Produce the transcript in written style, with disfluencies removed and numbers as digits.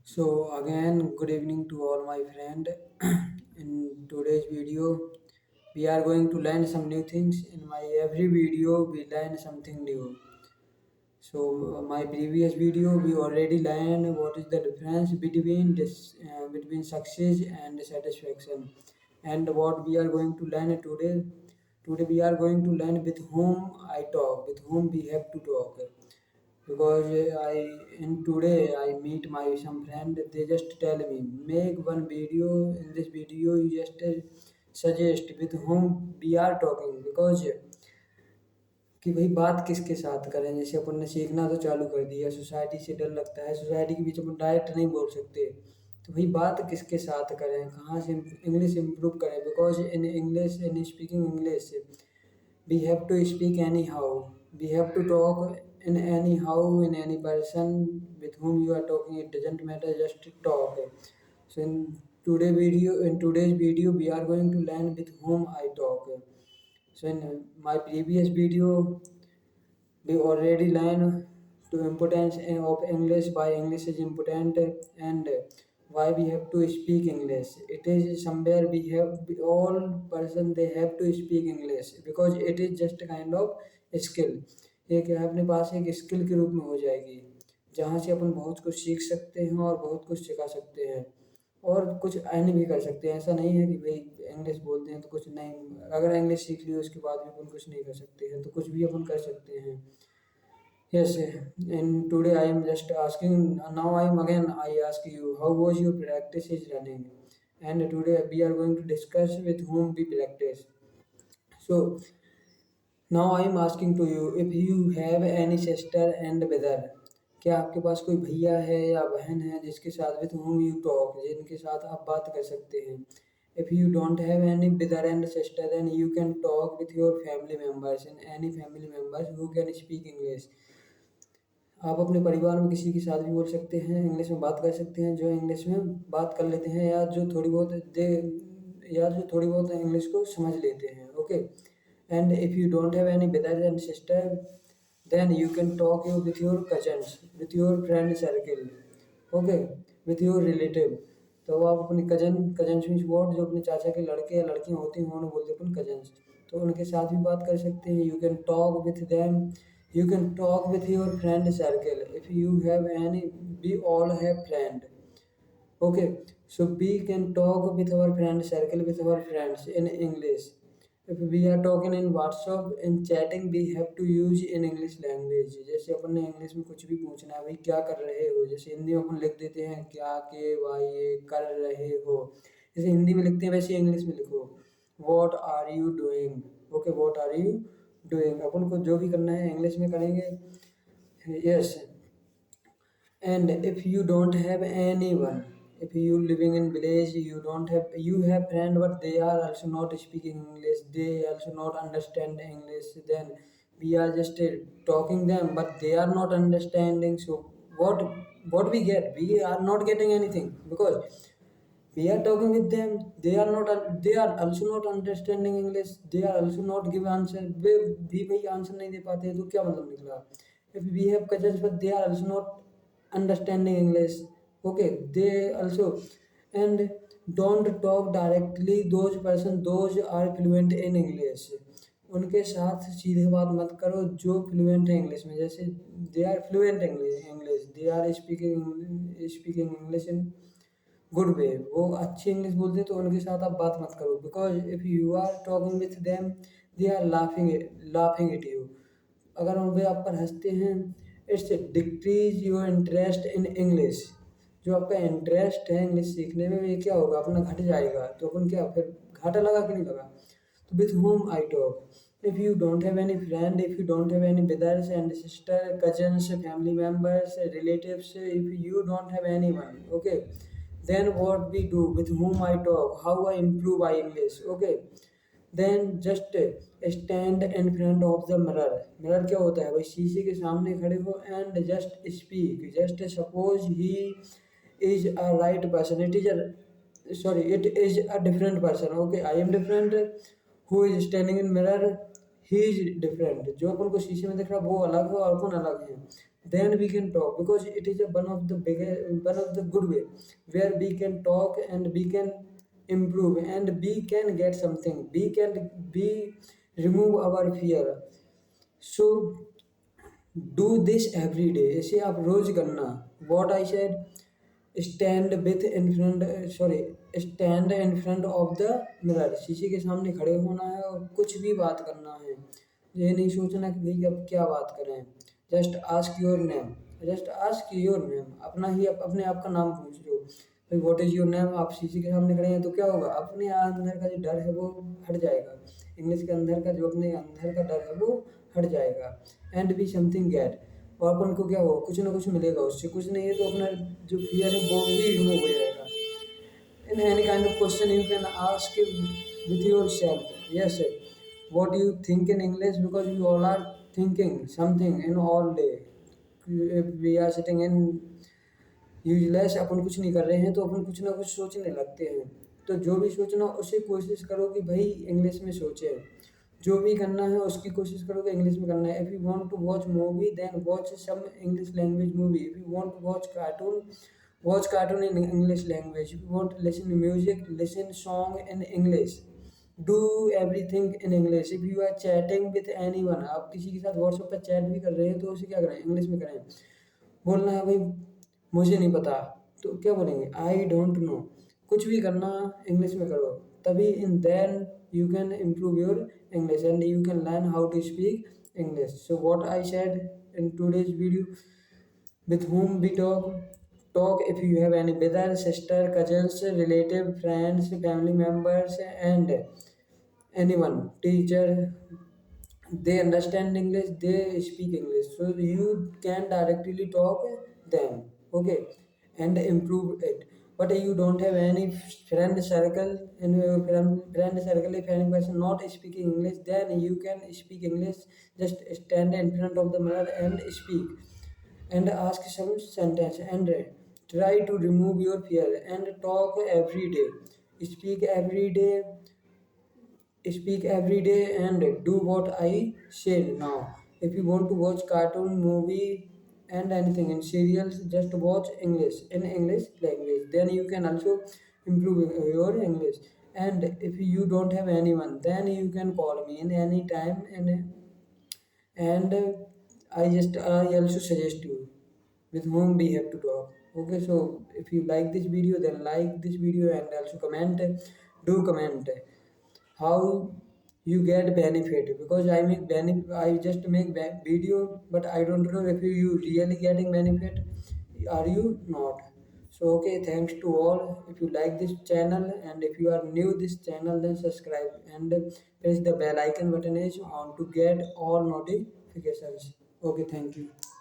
So again, good evening to all my friend. In today's video, we are going to learn some new things. In my every video, we learn something new. So my previous video, we already learned what is the difference between between success and satisfaction, and what we are going to learn today. Today we are going to learn with whom I talk, with whom we have to talk because I in today I meet my some friend. They just tell me make one video. In this video you just suggest with whom we are talking because कि भाई बात किसके साथ करें। जैसे अपन ने सीखना तो चालू कर दिया, सोसाइटी से डर लगता है, सोसाइटी के बीच अपन डायरेक्ट नहीं बोल सकते। तो भाई बात किसके साथ करें, कहाँ से इंग्लिश इम्प्रूव करें, because in English in speaking English we have to speak anyhow. We have to talk in anyhow in any person with whom you are talking. It doesn't matter, just talk. So in today's video, we are going to learn with whom I talk. So in my previous video, we already learned to importance of English, why English is important, and why we have to speak English. It is somewhere all person they have to speak English because it is just a kind of skill. एक अपने पास एक skill के रूप में हो जाएगी, जहाँ से अपन बहुत कुछ सीख सकते हैं और बहुत कुछ सिखा सकते हैं और कुछ अर्न भी कर सकते हैं। ऐसा नहीं है कि भाई इंग्लिश बोलते हैं तो कुछ नहीं, अगर इंग्लिश सीख ली उसके बाद भी अपन कुछ नहीं कर सकते हैं, तो कुछ भी अपन कर सकते हैं। Yes, and today I am just asking. Now I am again. I ask you, how was your practice is running? And today we are going to discuss with whom we practice. So now I am asking to you, if you have any sister and brother, क्या आपके पास कोई भैया है या बहन है जिसके साथ with whom you talk, जिनके साथ आप बात कर सकते हैं? If you don't have any brother and sister, then you can talk with your family members and any family members who can speak English. आप अपने परिवार में किसी के साथ भी बोल सकते हैं, इंग्लिश में बात कर सकते हैं, जो इंग्लिश में बात कर लेते हैं या जो थोड़ी बहुत इंग्लिश को समझ लेते हैं। Okay, and if you don't have any brother and sister, then you can talk you with your cousins, with your friend circle, okay, with your relative. तो आप अपने कजन्स मीन्स वॉट, जो अपने चाचा के लड़के या लड़कियाँ होती हैं उन्हें बोलते हैं अपन कजन्स, तो उनके साथ भी बात कर सकते हैं। You can talk with them, you can talk with your friend circle if you have any. We all have friend. Okay, so we can talk with our friend circle, with our friends in English. If we are talking in WhatsApp and chatting, we have to use in English language. जैसे अपन ने English में कुछ भी पूछना है, भाई क्या कर रहे हो, जैसे हिंदी में अपन लिख देते हैं क्या के वाई ये कर रहे हो, जैसे हिंदी में लिखते हैं वैसे इंग्लिश में लिखो what are you doing. Okay, what are you doing, अपन को जो भी करना है इंग्लिश में करेंगे। Yes, and if you don't have anyone, if you living in village, you have friend but they are also not speaking English, they also not understand English, then we are just talking them but they are not understanding. So what we get, we are not getting anything because we are talking with them, they are also not understanding English, they are also not give answer, we भाई answer नहीं दे पाते हैं तो क्या मतलब निकला। if we have cousins but they are also not understanding English, okay, they also, and don't talk directly those are fluent in English, उनके साथ सीधे बात मत करो जो फ्लुएंट है इंग्लिश में। जैसे they are fluent English, they are speaking English in good way, वो अच्छी इंग्लिश बोलते हैं तो उनके साथ आप बात मत करो, because if you are talking with them they are laughing at you, अगर उन पे आप पर हंसते हैं, it's decrease your interest in English. जो आपका इंटरेस्ट है इंग्लिश सीखने में ये क्या होगा, अपना घट जाएगा। तो अपन क्या फिर घाटा लगा कि नहीं लगा। तो with whom I talk, if you don't have any friend, if you don't have any brothers and sister, cousins, family members, relatives, if you don't have anyone, okay, then what we do, with whom I talk, how I improve my English, okay, then just stand in front of the mirror क्या होता है भाई, शीशे के सामने खड़े हो and just speak, just suppose he is a right person, it is a different person, okay, I am different, who is standing in mirror, he is different, जो अपन को शीशे में दिख रहा है वो अलग है और अपन अलग है। then we can talk, because it is a one of the good way where we can talk and we can improve and we can get something, we remove our fear. So do this every day, इसे आप रोज करना. What I said, stand in front of the mirror, शीशे के सामने खड़े होना है और कुछ भी बात करना है. ये नहीं सोचना कि भाई अब क्या बात करें. जस्ट आस्क योर नेम, अपना ही अपने आप का नाम पूछ लो. भाई व्हाट इज योर नेम, आप शीशे के सामने खड़े हैं तो क्या होगा, अपने अंदर का जो डर है वो हट जाएगा. इंग्लिश के अंदर का जो अपने अंदर का डर है वो हट जाएगा. एंड बी समथिंग गेट, और अपन को क्या हो, कुछ ना कुछ मिलेगा उससे. कुछ नहीं है तो अपना जो फियर है वो भी रिमूव हो जाएगा. In any kind of question you can ask with yourself. Yes, what do you think in English? Because we all are thinking something in all day. If we are sitting in useless, अपन कुछ नहीं कर रहे हैं तो अपन कुछ ना कुछ सोचने लगते हैं. तो जो भी सोचना उसे कोशिश करो कि भाई इंग्लिश में सोचे. जो भी करना है उसकी कोशिश करो कि इंग्लिश में करना है. If you want to watch movie then watch some English language movie. If you want to watch cartoon in English language. If you want to listen music, listen song in English. Do everything in English. If you are chatting with anyone, आप किसी के साथ WhatsApp पर chat भी कर रहे हैं तो उसे क्या करें, इंग्लिश में करें. बोलना है भाई मुझे नहीं पता, तो क्या बोलेंगे, आई डोंट नो. कुछ भी करना इंग्लिश में करो, तभी इन then you can improve your English and you can learn how to speak English. So what I said in today's video, with whom we talk if you have any brother, sister, cousins, relative, friends, family members, and anyone, teacher, they understand English, they speak English, so you can directly talk them. Okay, and improve it. But you don't have any friend circle, in your friend circle, if any person not speaking English, then you can speak English. Just stand in front of the mirror and speak and ask some sentence and try to remove your fear and talk every day. Speak every day, speak every day and do what I said now. If you want to watch cartoon, movie, and anything in serials, just watch English in English language. Then you can also improve your English. And if you don't have anyone, then you can call me in any time, and I also suggest you with whom we have to talk. Okay, so if you like this video, then like this video and also comment. Do comment how you get benefit, because I make benefit, I just make video, but I don't know if you really getting benefit, are you not. So okay, thanks to all. If you like this channel and if you are new this channel, then subscribe and press the bell icon button is on to get all notifications. Okay, thank you.